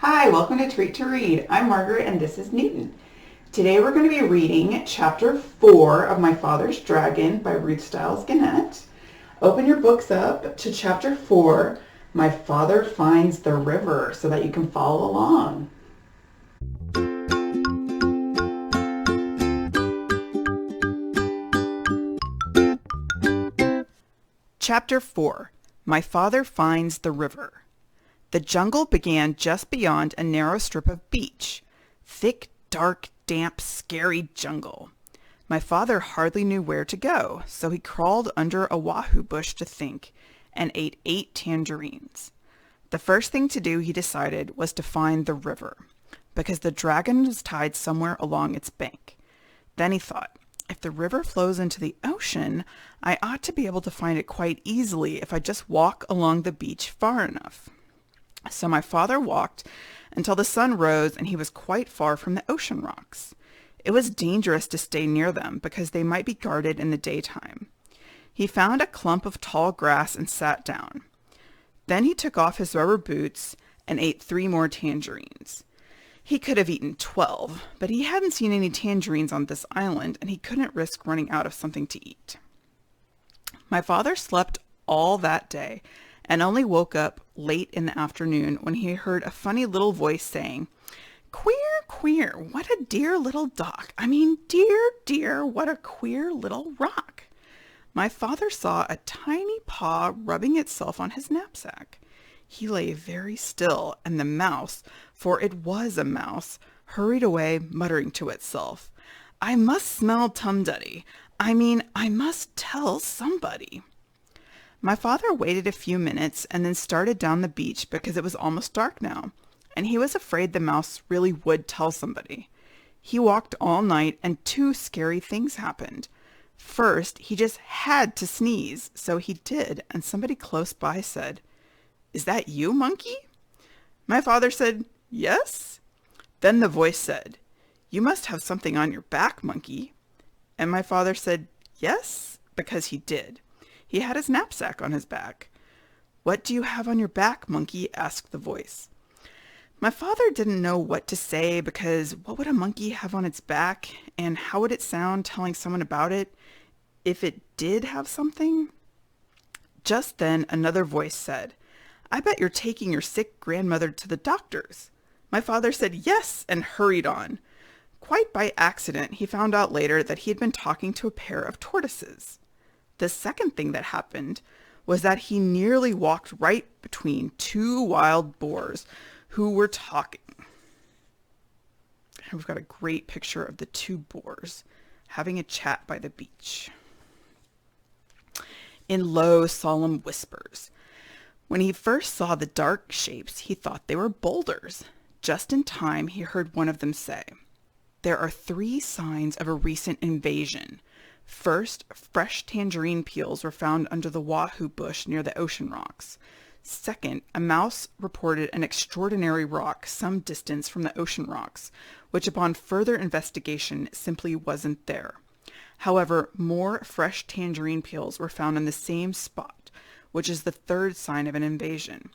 Hi, welcome to Treat to Read. I'm Margaret and this is Newton. Today we're going to be reading Chapter 4 of My Father's Dragon by Ruth Stiles Gannett. Open your books up to Chapter 4, My Father Finds the River, so that you can follow along. Chapter 4 My Father Finds the River. The jungle began just beyond a narrow strip of beach. Thick, dark, damp, scary jungle. My father hardly knew where to go, so he crawled under a wahoo bush to think, and ate 8 tangerines. The first thing to do, he decided, was to find the river, because the dragon was tied somewhere along its bank. Then he thought, if the river flows into the ocean, I ought to be able to find it quite easily if I just walk along the beach far enough. So my father walked until the sun rose and he was quite far from the ocean rocks. It was dangerous to stay near them because they might be guarded in the daytime. He found a clump of tall grass and sat down. Then he took off his rubber boots and ate 3 more tangerines. He could have eaten 12, but he hadn't seen any tangerines on this island and he couldn't risk running out of something to eat. My father slept all that day and only woke up late in the afternoon when he heard a funny little voice saying, "Queer, queer, what a dear little dock. Dear, dear, what a queer little rock." My father saw a tiny paw rubbing itself on his knapsack. He lay very still, and the mouse, for it was a mouse, hurried away, muttering to itself, "I must smell Tum-Duddy. I must tell somebody." My father waited a few minutes and then started down the beach because it was almost dark now, and he was afraid the mouse really would tell somebody. He walked all night and 2 scary things happened. First, he just had to sneeze, so he did, and somebody close by said, "Is that you, monkey?" My father said, "Yes." Then the voice said, "You must have something on your back, monkey." And my father said, "Yes," because he did. He had his knapsack on his back. "What do you have on your back, monkey?" asked the voice. My father didn't know what to say because what would a monkey have on its back, and how would it sound telling someone about it if it did have something? Just then another voice said, "I bet you're taking your sick grandmother to the doctor's." My father said yes and hurried on. Quite by accident, he found out later that he had been talking to a pair of tortoises. The second thing that happened was that he nearly walked right between 2 wild boars who were talking. And we've got a great picture of the 2 boars having a chat by the beach. In low, solemn whispers. When he first saw the dark shapes, he thought they were boulders. Just in time, he heard one of them say, "There are 3 signs of a recent invasion. First, fresh tangerine peels were found under the wahoo bush near the ocean rocks. Second, a mouse reported an extraordinary rock some distance from the ocean rocks, which upon further investigation simply wasn't there. However, more fresh tangerine peels were found in the same spot, which is the 3rd sign of an invasion.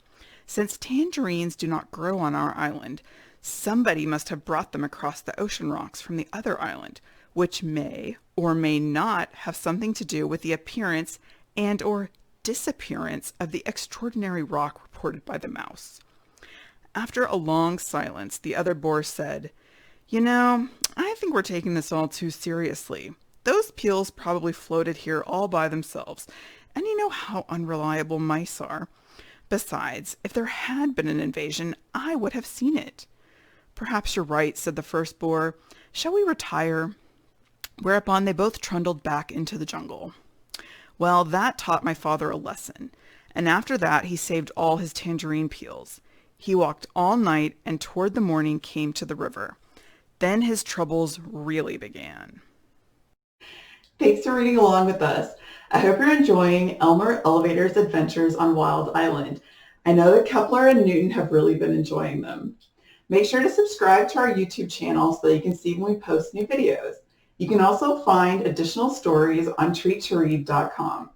Since tangerines do not grow on our island, somebody must have brought them across the ocean rocks from the other island, which may or may not have something to do with the appearance and or disappearance of the extraordinary rock reported by the mouse." After a long silence, the other boar said, I think we're taking this all too seriously. Those peels probably floated here all by themselves, and you know how unreliable mice are. Besides, if there had been an invasion, I would have seen it." "Perhaps you're right," said the first boar. "Shall we retire?" Whereupon they both trundled back into the jungle. Well, that taught my father a lesson, and after that he saved all his tangerine peels. He walked all night and toward the morning came to the river. Then his troubles really began. Thanks for reading along with us. I hope you're enjoying Elmer Elevator's adventures on Wild Island. I know that Kepler and Newton have really been enjoying them. Make sure to subscribe to our YouTube channel so that you can see when we post new videos. You can also find additional stories on treattoread.com.